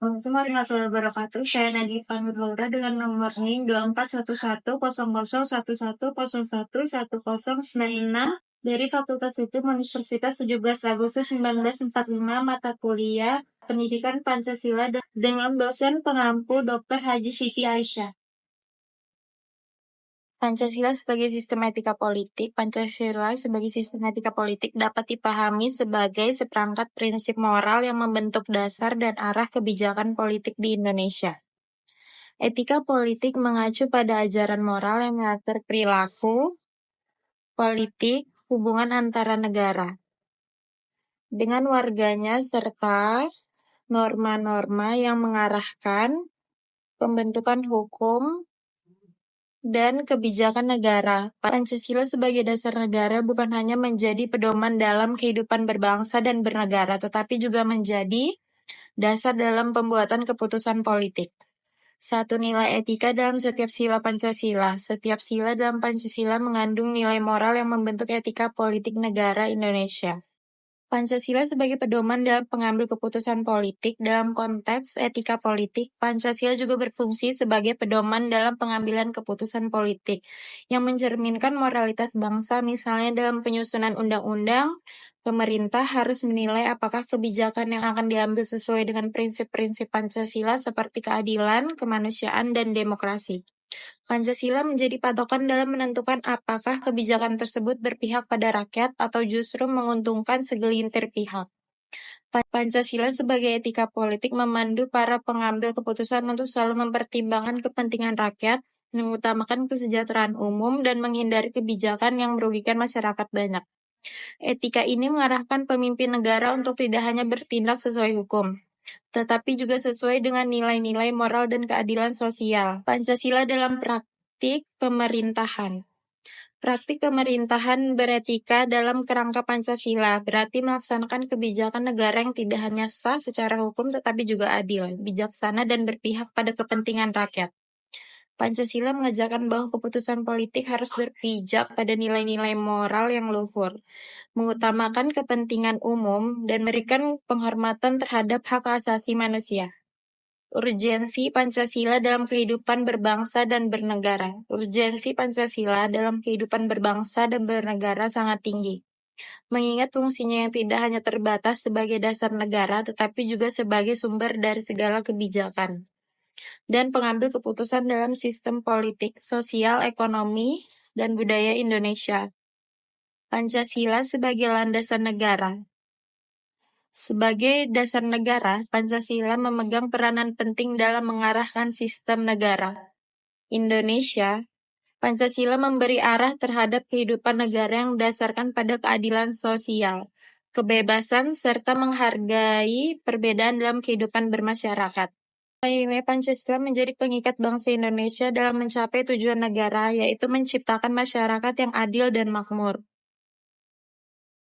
Assalamualaikum warahmatullahi wabarakatuh. Saya Nadia Panurlaura dengan nomor NIM 24110011011096 dari Fakultas Hukum Universitas 17 Agustus 1945, mata kuliah Pendidikan Pancasila dengan dosen pengampu Dr. Haji Siti Aisyah. Pancasila sebagai sistem etika politik. Pancasila sebagai sistem etika politik dapat dipahami sebagai seperangkat prinsip moral yang membentuk dasar dan arah kebijakan politik di Indonesia. Etika politik mengacu pada ajaran moral yang mengatur perilaku politik hubungan antara negara dengan warganya serta norma-norma yang mengarahkan pembentukan hukum dan kebijakan negara. Pancasila sebagai dasar negara bukan hanya menjadi pedoman dalam kehidupan berbangsa dan bernegara, tetapi juga menjadi dasar dalam pembuatan keputusan politik. Satu nilai etika dalam setiap sila Pancasila. Setiap sila dalam Pancasila mengandung nilai moral yang membentuk etika politik negara Indonesia. Pancasila sebagai pedoman dalam pengambil keputusan politik. Dalam konteks etika politik, Pancasila juga berfungsi sebagai pedoman dalam pengambilan keputusan politik yang mencerminkan moralitas bangsa. Misalnya dalam penyusunan undang-undang, pemerintah harus menilai apakah kebijakan yang akan diambil sesuai dengan prinsip-prinsip Pancasila seperti keadilan, kemanusiaan, dan demokrasi. Pancasila menjadi patokan dalam menentukan apakah kebijakan tersebut berpihak pada rakyat atau justru menguntungkan segelintir pihak. Pancasila sebagai etika politik memandu para pengambil keputusan untuk selalu mempertimbangkan kepentingan rakyat, mengutamakan kesejahteraan umum, dan menghindari kebijakan yang merugikan masyarakat banyak. Etika ini mengarahkan pemimpin negara untuk tidak hanya bertindak sesuai hukum, tetapi juga sesuai dengan nilai-nilai moral dan keadilan sosial. Pancasila dalam praktik pemerintahan. Praktik pemerintahan beretika dalam kerangka Pancasila berarti melaksanakan kebijakan negara yang tidak hanya sah secara hukum tetapi juga adil, bijaksana, dan berpihak pada kepentingan rakyat. Pancasila mengajarkan bahwa keputusan politik harus berpijak pada nilai-nilai moral yang luhur, mengutamakan kepentingan umum, dan memberikan penghormatan terhadap hak asasi manusia. Urgensi Pancasila dalam kehidupan berbangsa dan bernegara. Urgensi Pancasila dalam kehidupan berbangsa dan bernegara sangat tinggi, mengingat fungsinya yang tidak hanya terbatas sebagai dasar negara, tetapi juga sebagai sumber dari segala kebijakan dan pengambil keputusan dalam sistem politik, sosial, ekonomi, dan budaya Indonesia. Pancasila sebagai landasan negara. Sebagai dasar negara, Pancasila memegang peranan penting dalam mengarahkan sistem negara. Indonesia, Pancasila memberi arah terhadap kehidupan negara yang didasarkan pada keadilan sosial, kebebasan, serta menghargai perbedaan dalam kehidupan bermasyarakat. Nilai Pancasila menjadi pengikat bangsa Indonesia dalam mencapai tujuan negara, yaitu menciptakan masyarakat yang adil dan makmur.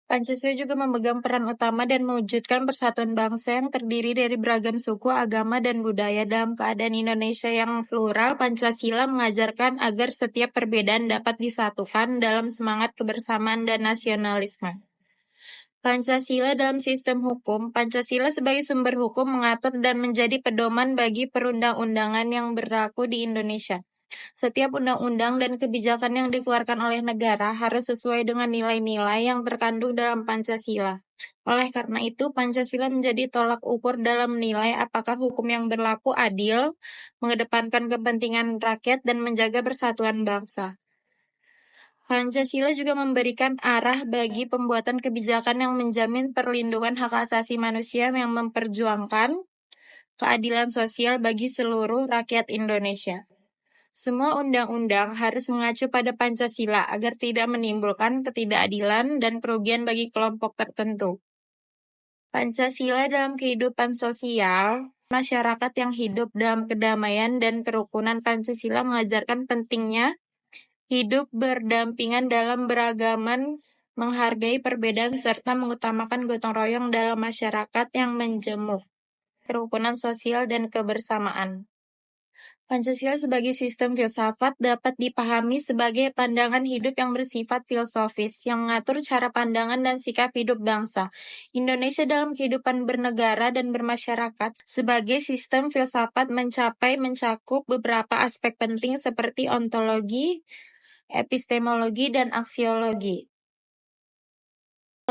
Pancasila juga memegang peran utama dan mewujudkan persatuan bangsa yang terdiri dari beragam suku, agama, dan budaya. Dalam keadaan Indonesia yang plural, Pancasila mengajarkan agar setiap perbedaan dapat disatukan dalam semangat kebersamaan dan nasionalisme. Pancasila dalam sistem hukum. Pancasila sebagai sumber hukum mengatur dan menjadi pedoman bagi perundang-undangan yang berlaku di Indonesia. Setiap undang-undang dan kebijakan yang dikeluarkan oleh negara harus sesuai dengan nilai-nilai yang terkandung dalam Pancasila. Oleh karena itu, Pancasila menjadi tolak ukur dalam menilai apakah hukum yang berlaku adil, mengedepankan kepentingan rakyat, dan menjaga persatuan bangsa. Pancasila juga memberikan arah bagi pembuatan kebijakan yang menjamin perlindungan hak asasi manusia yang memperjuangkan keadilan sosial bagi seluruh rakyat Indonesia. Semua undang-undang harus mengacu pada Pancasila agar tidak menimbulkan ketidakadilan dan kerugian bagi kelompok tertentu. Pancasila dalam kehidupan sosial, masyarakat yang hidup dalam kedamaian dan kerukunan. Pancasila mengajarkan pentingnya hidup berdampingan dalam beragaman, menghargai perbedaan, serta mengutamakan gotong royong dalam masyarakat yang menjemuk kerukunan sosial dan kebersamaan. Pancasila sebagai sistem filsafat dapat dipahami sebagai pandangan hidup yang bersifat filosofis, yang mengatur cara pandangan dan sikap hidup bangsa Indonesia dalam kehidupan bernegara dan bermasyarakat. Sebagai sistem filsafat mencakup beberapa aspek penting seperti ontologi, epistemologi, dan aksiologi.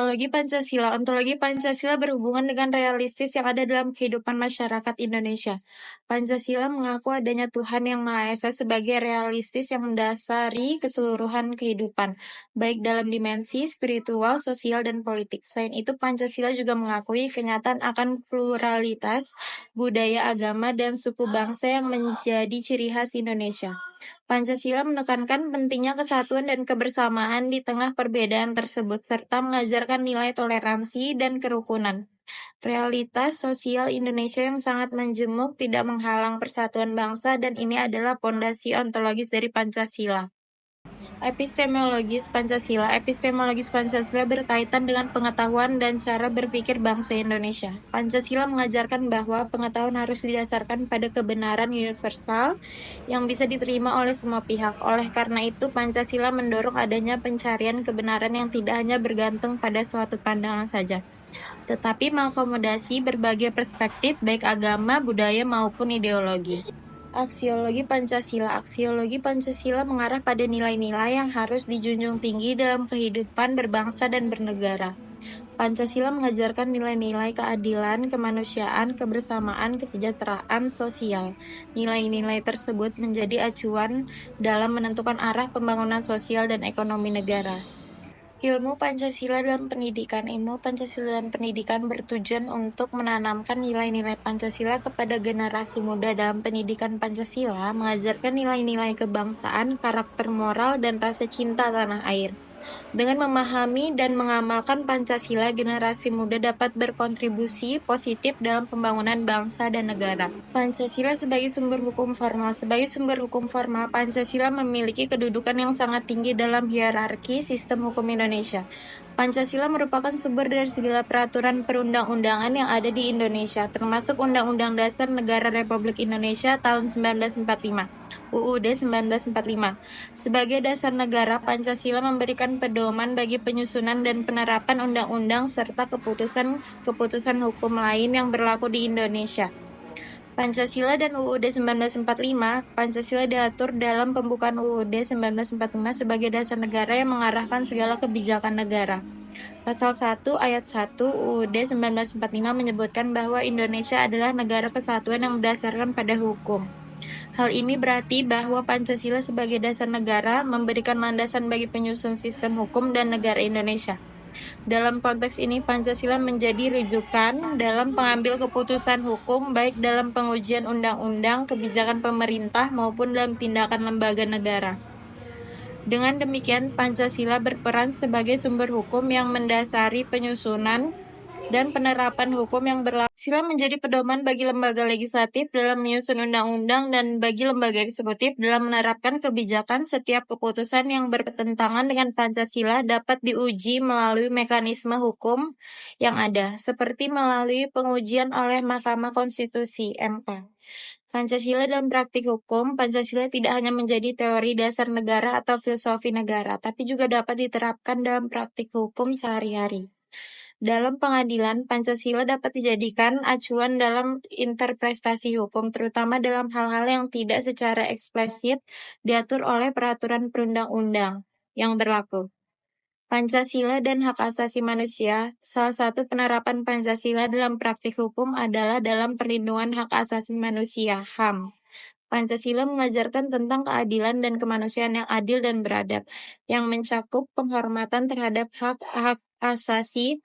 Ontologi Pancasila berhubungan dengan realistis yang ada dalam kehidupan masyarakat Indonesia. Pancasila mengaku adanya Tuhan Yang Maha Esa sebagai realistis yang mendasari keseluruhan kehidupan, baik dalam dimensi spiritual, sosial, dan politik. Selain itu, Pancasila juga mengakui kenyataan akan pluralitas budaya, agama, dan suku bangsa yang menjadi ciri khas Indonesia. Pancasila menekankan pentingnya kesatuan dan kebersamaan di tengah perbedaan tersebut, serta mengajarkan nilai toleransi dan kerukunan. Realitas sosial Indonesia yang sangat menjemuk tidak menghalang persatuan bangsa, dan ini adalah pondasi ontologis dari Pancasila. Epistemologis Pancasila berkaitan dengan pengetahuan dan cara berpikir bangsa Indonesia. Pancasila mengajarkan bahwa pengetahuan harus didasarkan pada kebenaran universal yang bisa diterima oleh semua pihak. Oleh karena itu, Pancasila mendorong adanya pencarian kebenaran yang tidak hanya bergantung pada suatu pandangan saja, tetapi mengakomodasi berbagai perspektif baik agama, budaya, maupun ideologi. Aksiologi Pancasila mengarah pada nilai-nilai yang harus dijunjung tinggi dalam kehidupan berbangsa dan bernegara. Pancasila mengajarkan nilai-nilai keadilan, kemanusiaan, kebersamaan, kesejahteraan sosial. Nilai-nilai tersebut menjadi acuan dalam menentukan arah pembangunan sosial dan ekonomi negara. Ilmu Pancasila dalam pendidikan bertujuan untuk menanamkan nilai-nilai Pancasila kepada generasi muda. Dalam pendidikan Pancasila mengajarkan nilai-nilai kebangsaan, karakter moral, dan rasa cinta tanah air. Dengan memahami dan mengamalkan Pancasila, generasi muda dapat berkontribusi positif dalam pembangunan bangsa dan negara. Pancasila sebagai sumber hukum formal. Pancasila memiliki kedudukan yang sangat tinggi dalam hierarki sistem hukum Indonesia. Pancasila merupakan sumber dari segala peraturan perundang-undangan yang ada di Indonesia, termasuk Undang-Undang Dasar Negara Republik Indonesia tahun 1945. UUD 1945. Sebagai dasar negara, Pancasila memberikan pedoman bagi penyusunan dan penerapan undang-undang serta keputusan hukum lain yang berlaku di Indonesia. Pancasila dan UUD 1945. Pancasila diatur dalam pembukaan UUD 1945 sebagai dasar negara yang mengarahkan segala kebijakan negara. Pasal 1 ayat 1 UUD 1945 menyebutkan bahwa Indonesia adalah negara kesatuan yang berdasarkan pada hukum. Hal ini berarti bahwa Pancasila sebagai dasar negara memberikan landasan bagi penyusun sistem hukum dan negara Indonesia. Dalam konteks ini, Pancasila menjadi rujukan dalam pengambil keputusan hukum, baik dalam pengujian undang-undang, kebijakan pemerintah, maupun dalam tindakan lembaga negara. Dengan demikian, Pancasila berperan sebagai sumber hukum yang mendasari penyusunan dan penerapan hukum yang berlaku. Pancasila menjadi pedoman bagi lembaga legislatif dalam menyusun undang-undang dan bagi lembaga eksekutif dalam menerapkan kebijakan. Setiap keputusan yang bertentangan dengan Pancasila dapat diuji melalui mekanisme hukum yang ada, seperti melalui pengujian oleh Mahkamah Konstitusi (MK). Pancasila dalam praktik hukum. Pancasila tidak hanya menjadi teori dasar negara atau filosofi negara, tapi juga dapat diterapkan dalam praktik hukum sehari-hari. Dalam pengadilan, Pancasila dapat dijadikan acuan dalam interpretasi hukum, terutama dalam hal-hal yang tidak secara eksplisit diatur oleh peraturan perundang-undang yang berlaku. Pancasila dan hak asasi manusia. Salah satu penerapan Pancasila dalam praktik hukum adalah dalam perlindungan hak asasi manusia (HAM). Pancasila mengajarkan tentang keadilan dan kemanusiaan yang adil dan beradab, yang mencakup penghormatan terhadap hak-hak asasi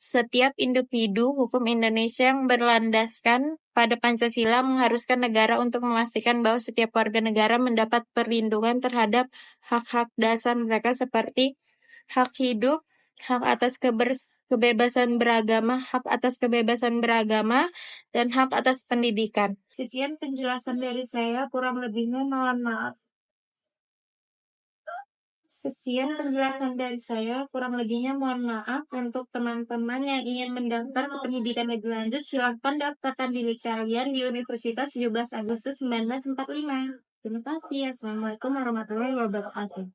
setiap individu. Hukum Indonesia yang berlandaskan pada Pancasila mengharuskan negara untuk memastikan bahwa setiap warga negara mendapat perlindungan terhadap hak-hak dasar mereka seperti hak hidup, hak atas kebebasan beragama, dan hak atas pendidikan. Sekian penjelasan dari saya, kurang lebihnya mohon maaf. Sekian penjelasan dari saya, kurang lebihnya mohon maaf. Untuk teman-teman yang ingin mendaftar ke pendidikan lebih lanjut, silakan daftarkan diri kalian di Universitas 17 Agustus 1945. Terima kasih. Assalamualaikum warahmatullahi wabarakatuh.